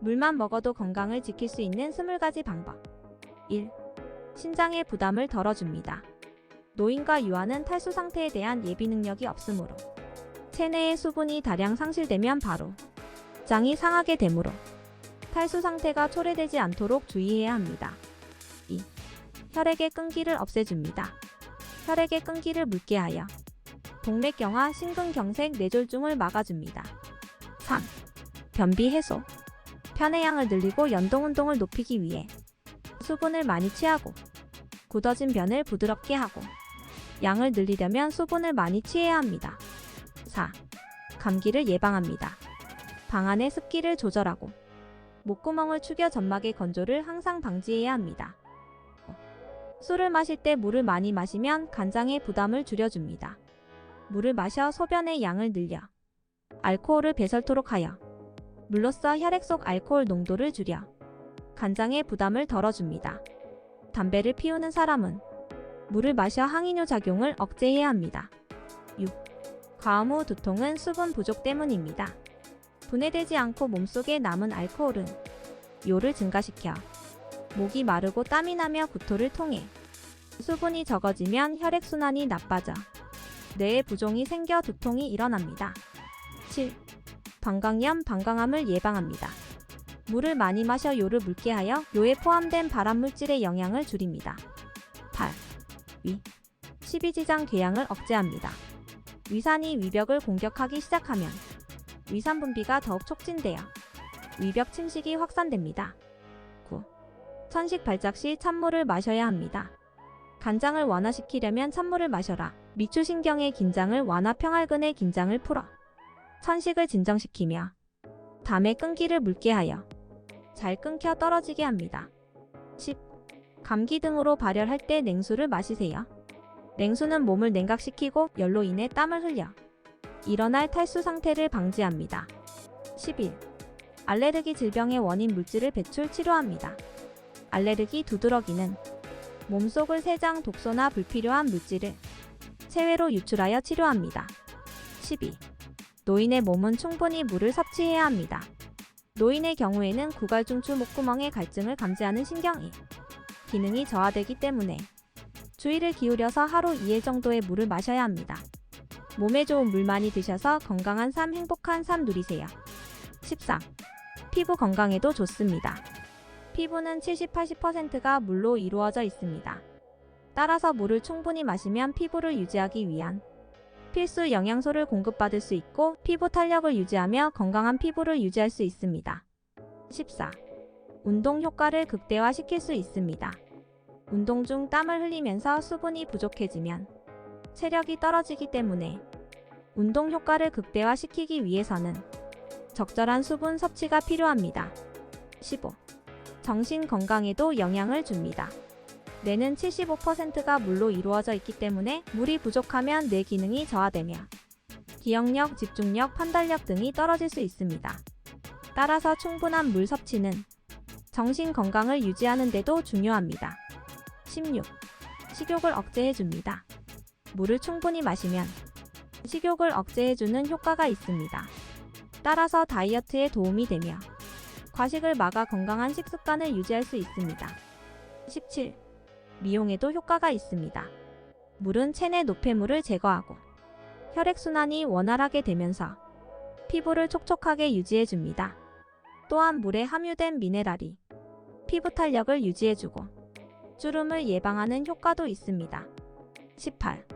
물만 먹어도 건강을 지킬 수 있는 20가지 방법. 1. 신장의 부담을 덜어줍니다. 노인과 유아는 탈수 상태에 대한 예비 능력이 없으므로 체내의 수분이 다량 상실되면 바로 장이 상하게 되므로 탈수 상태가 초래되지 않도록 주의해야 합니다. 2. 혈액의 끈기를 없애줍니다. 혈액의 끈기를 묽게 하여 동맥경화, 심근경색, 뇌졸중을 막아줍니다. 3. 변비 해소. 편의양을 늘리고 연동운동을 높이기 위해 수분을 많이 취하고 굳어진 변을 부드럽게 하고 양을 늘리려면 수분을 많이 취해야 합니다. 4. 감기를 예방합니다. 방 안의 습기를 조절하고 목구멍을 축여 점막의 건조를 항상 방지해야 합니다. 5. 술을 마실 때 물을 많이 마시면 간장의 부담을 줄여줍니다. 물을 마셔 소변의 양을 늘려 알코올을 배설토록 하여 물로써 혈액 속 알코올 농도를 줄여 간장의 부담을 덜어줍니다. 담배를 피우는 사람은 물을 마셔 항이뇨 작용을 억제해야 합니다. 6. 과음 후 두통은 수분 부족 때문입니다. 분해되지 않고 몸속에 남은 알코올은 요를 증가시켜 목이 마르고 땀이 나며 구토를 통해 수분이 적어지면 혈액순환이 나빠져 뇌에 부종이 생겨 두통이 일어납니다. 7. 방광염, 방광암을 예방합니다. 물을 많이 마셔 요를 묽게 하여 요에 포함된 발암물질의 영향을 줄입니다. 8. 위, 십이지장 궤양을 억제합니다. 위산이 위벽을 공격하기 시작하면 위산 분비가 더욱 촉진되어 위벽 침식이 확산됩니다. 9. 천식 발작 시 찬물을 마셔야 합니다. 간장을 완화시키려면 찬물을 마셔라. 미추신경의 긴장을 완화, 평활근의 긴장을 풀어 천식을 진정시키며 담의 끈기를 묽게 하여 잘 끊겨 떨어지게 합니다. 10. 감기 등으로 발열할 때 냉수를 마시세요. 냉수는 몸을 냉각시키고 열로 인해 땀을 흘려 일어날 탈수 상태를 방지합니다. 11. 알레르기 질병의 원인 물질을 배출 치료합니다. 알레르기 두드러기는 몸속을 세장 독소나 불필요한 물질을 체외로 유출하여 치료합니다. 12. 노인의 몸은 충분히 물을 섭취해야 합니다. 노인의 경우에는 구갈중추 목구멍의 갈증을 감지하는 신경이 기능이 저하되기 때문에 주의를 기울여서 하루 2회 정도의 물을 마셔야 합니다. 몸에 좋은 물 많이 드셔서 건강한 삶, 행복한 삶 누리세요. 14. 피부 건강에도 좋습니다. 피부는 70-80%가 물로 이루어져 있습니다. 따라서 물을 충분히 마시면 피부를 유지하기 위한 필수 영양소를 공급받을 수 있고 피부 탄력을 유지하며 건강한 피부를 유지할 수 있습니다. 14. 운동 효과를 극대화시킬 수 있습니다. 운동 중 땀을 흘리면서 수분이 부족해지면 체력이 떨어지기 때문에 운동 효과를 극대화시키기 위해서는 적절한 수분 섭취가 필요합니다. 15. 정신 건강에도 영향을 줍니다. 뇌는 75%가 물로 이루어져 있기 때문에 물이 부족하면 뇌 기능이 저하되며 기억력, 집중력, 판단력 등이 떨어질 수 있습니다. 따라서 충분한 물 섭취는 정신 건강을 유지하는 데도 중요합니다. 16. 식욕을 억제해줍니다. 물을 충분히 마시면 식욕을 억제해주는 효과가 있습니다. 따라서 다이어트에 도움이 되며 과식을 막아 건강한 식습관을 유지할 수 있습니다. 17. 미용에도 효과가 있습니다. 물은 체내 노폐물을 제거하고 혈액순환이 원활하게 되면서 피부를 촉촉하게 유지해줍니다. 또한 물에 함유된 미네랄이 피부 탄력을 유지해주고 주름을 예방하는 효과도 있습니다. 18.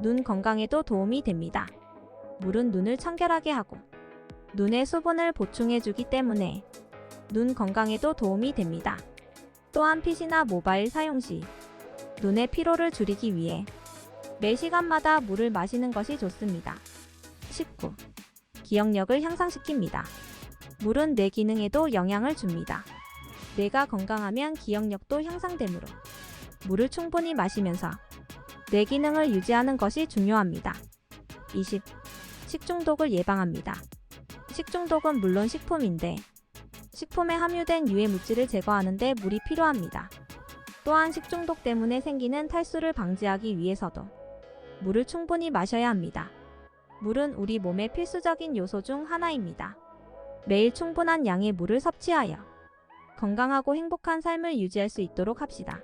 눈 건강에도 도움이 됩니다. 물은 눈을 청결하게 하고 눈의 수분을 보충해주기 때문에 눈 건강에도 도움이 됩니다. 또한 PC나 모바일 사용 시 눈의 피로를 줄이기 위해 매 시간마다 물을 마시는 것이 좋습니다. 19. 기억력을 향상시킵니다. 물은 뇌 기능에도 영향을 줍니다. 뇌가 건강하면 기억력도 향상되므로 물을 충분히 마시면서 뇌 기능을 유지하는 것이 중요합니다. 20. 식중독을 예방합니다. 식중독은 물론 식품인데 식품에 함유된 유해 물질을 제거하는 데 물이 필요합니다. 또한 식중독 때문에 생기는 탈수를 방지하기 위해서도 물을 충분히 마셔야 합니다. 물은 우리 몸의 필수적인 요소 중 하나입니다. 매일 충분한 양의 물을 섭취하여 건강하고 행복한 삶을 유지할 수 있도록 합시다.